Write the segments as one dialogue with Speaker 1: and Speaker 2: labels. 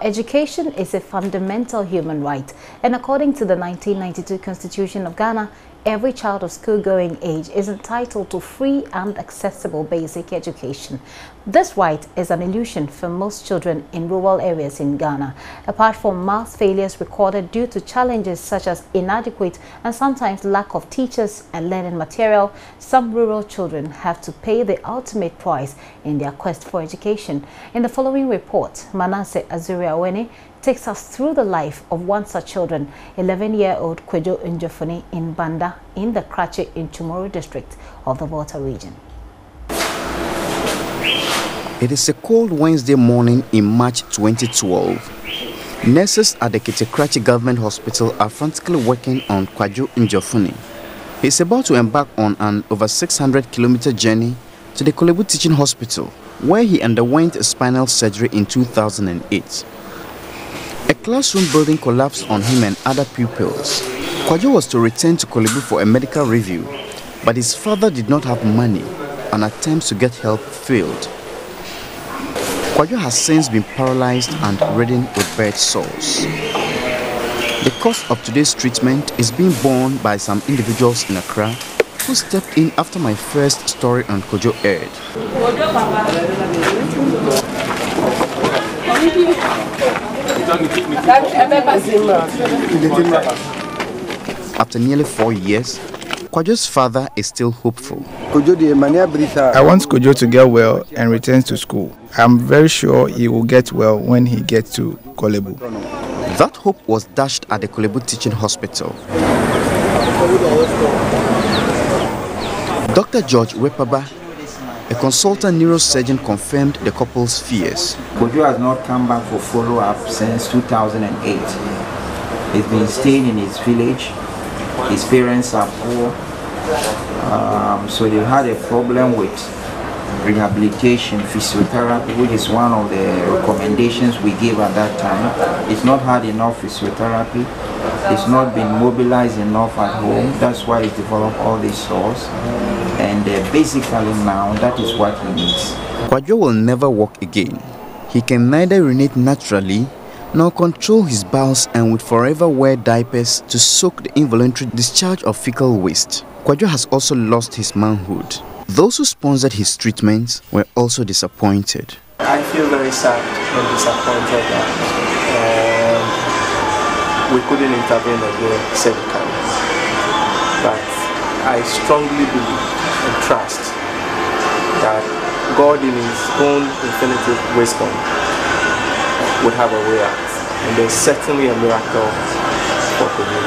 Speaker 1: Education is a fundamental human right, and according to the 1992 Constitution of Ghana, every child of school-going age is entitled to free and accessible basic education. This right is an illusion for most children in rural areas in Ghana. Apart from mass failures recorded due to challenges such as inadequate and sometimes lack of teachers and learning material, some rural children have to pay the ultimate price in their quest for education. In the following report, Manasseh Awuni takes us through the life of one such children, 11-year-old Awuni in Banda in the Krachi in Chumoro district of the Volta region.
Speaker 2: It is a cold Wednesday morning in March 2012. Nurses at the Krachi Government Hospital are frantically working on Awuni. He is about to embark on an over 600-kilometer journey to the Kolebu Teaching Hospital, where he underwent a spinal surgery in 2008. A classroom building collapsed on him and other pupils. Kwajo was to return to Kolebu for a medical review, but his father did not have money and attempts to get help failed. Kwajo has since been paralyzed and ridden with bed sores. The cost of today's treatment is being borne by some individuals in Accra who stepped in after my first story on Kwajo aired. After nearly 4 years, Kwajo's father is still hopeful.
Speaker 3: I want Kwajo to get well and return to school. I'm very sure he will get well when he gets to Kolebu.
Speaker 2: That hope was dashed at the Kolebu Teaching Hospital. Dr. George Wepaba, a consultant neurosurgeon, confirmed the couple's fears.
Speaker 4: Kwajo has not come back for follow-up since 2008. He's been staying in his village. His parents are poor, so they had a problem with rehabilitation, physiotherapy, which is one of the recommendations we gave at that time. It's not had enough physiotherapy. It's not been mobilized enough at home. That's why he developed all these sores. And basically now, that is what he needs.
Speaker 2: Kwajo will never walk again. He can neither urinate naturally nor control his bowels and would forever wear diapers to soak the involuntary discharge of fecal waste. Kwajo has also lost his manhood. Those who sponsored his treatment were also disappointed.
Speaker 5: I feel very sad and disappointed that we couldn't intervene again surgically. But I strongly believe and trust that God in His own infinite wisdom would have a way out. And there's certainly a miracle for Kwajo.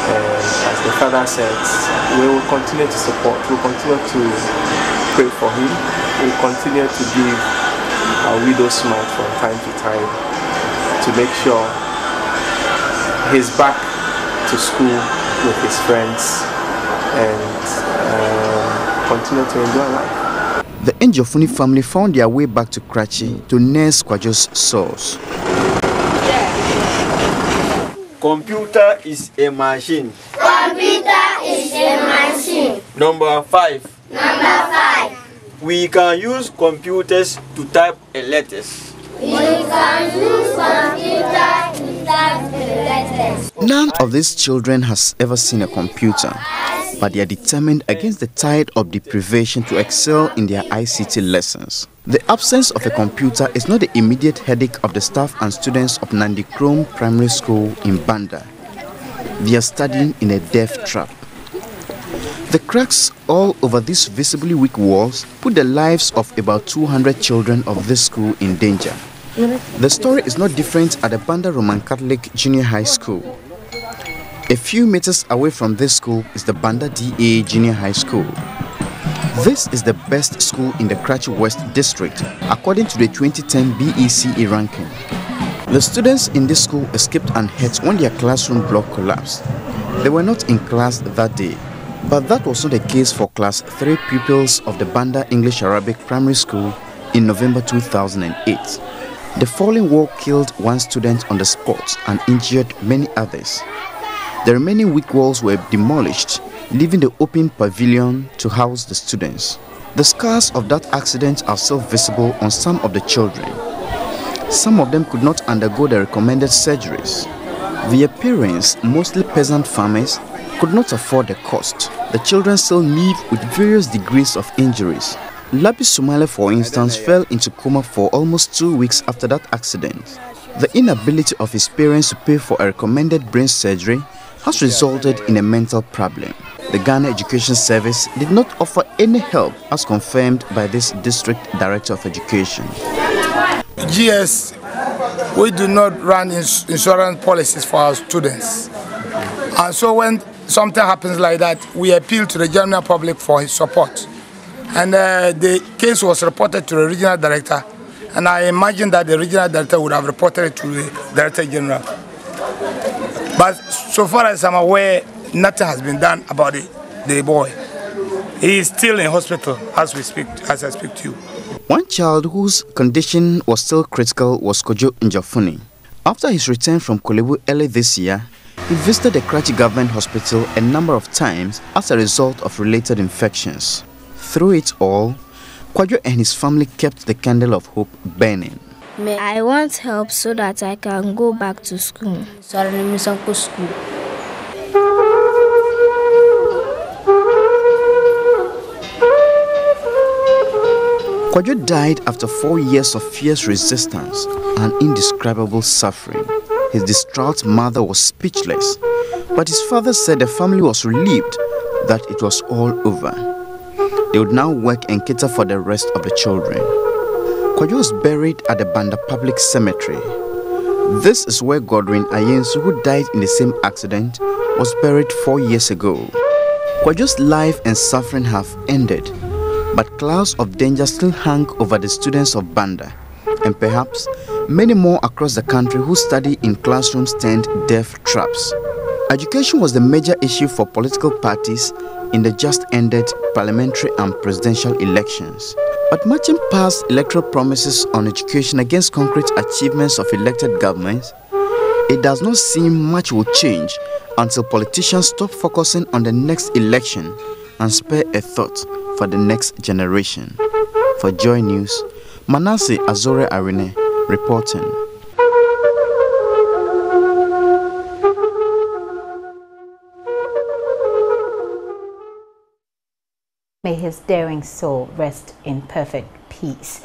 Speaker 5: And as the father says, we will continue to support, we will continue to pray for him, we will continue to give our widow's mite from time to time to make sure he's back to school with his friends and continue to enjoy life.
Speaker 2: The Njofuni family found their way back to Krachi to nurse Kwajo's sores.
Speaker 6: Computer is a machine.
Speaker 7: Computer is a machine.
Speaker 6: Number 5.
Speaker 7: Number 5.
Speaker 6: We can use computers to type letters.
Speaker 7: We can use computers to type letters.
Speaker 2: None of these children has ever seen a computer, but they are determined against the tide of deprivation to excel in their ICT lessons. The absence of a computer is not the immediate headache of the staff and students of Nandi Krom Primary School in Banda. They are studying in a death trap. The cracks all over these visibly weak walls put the lives of about 200 children of this school in danger. The story is not different at the Banda Roman Catholic Junior High School. A few meters away from this school is the Banda DA Junior High School. This is the best school in the Krachi West District, according to the 2010 BECE ranking. The students in this school escaped unhurt when their classroom block collapsed. They were not in class that day, but that was not the case for Class 3 pupils of the Banda English Arabic Primary School in November 2008. The falling wall killed one student on the spot and injured many others. The remaining weak walls were demolished, leaving the open pavilion to house the students. The scars of that accident are still visible on some of the children. Some of them could not undergo the recommended surgeries. Their parents, mostly peasant farmers, could not afford the cost. The children still live with various degrees of injuries. Labi Sumale, for instance, fell into coma for almost 2 weeks after that accident. The inability of his parents to pay for a recommended brain surgery has resulted in a mental problem. The Ghana Education Service did not offer any help, as confirmed by this District Director of Education.
Speaker 8: GS, we do not run insurance policies for our students. And so when something happens like that, we appeal to the general public for his support. And the case was reported to the regional director, and I imagine that the regional director would have reported it to the Director General. But so far as I'm aware, nothing has been done about the boy. He is still in hospital as I speak to you.
Speaker 2: One child whose condition was still critical was Kojo Njafuni. After his return from Kolebu early this year, he visited the Karachi Government Hospital a number of times as a result of related infections. Through it all, Kwajo and his family kept the candle of hope burning.
Speaker 9: I want help so that I can go back to school.
Speaker 2: Kwajo died after 4 years of fierce resistance and indescribable suffering. His distraught mother was speechless, but his father said the family was relieved that it was all over. They would now work and cater for the rest of the children. Kwajo was buried at the Banda Public Cemetery. This is where Godwin Ayensu, who died in the same accident, was buried 4 years ago. Kwajo's life and suffering have ended, but clouds of danger still hang over the students of Banda, and perhaps many more across the country who study in classrooms turned death traps. Education was the major issue for political parties in the just-ended parliamentary and presidential elections. But matching past electoral promises on education against concrete achievements of elected governments, it does not seem much will change until politicians stop focusing on the next election and spare a thought for the next generation. For Joy News, Manasseh Azure Awuni reporting.
Speaker 1: May his daring soul rest in perfect peace.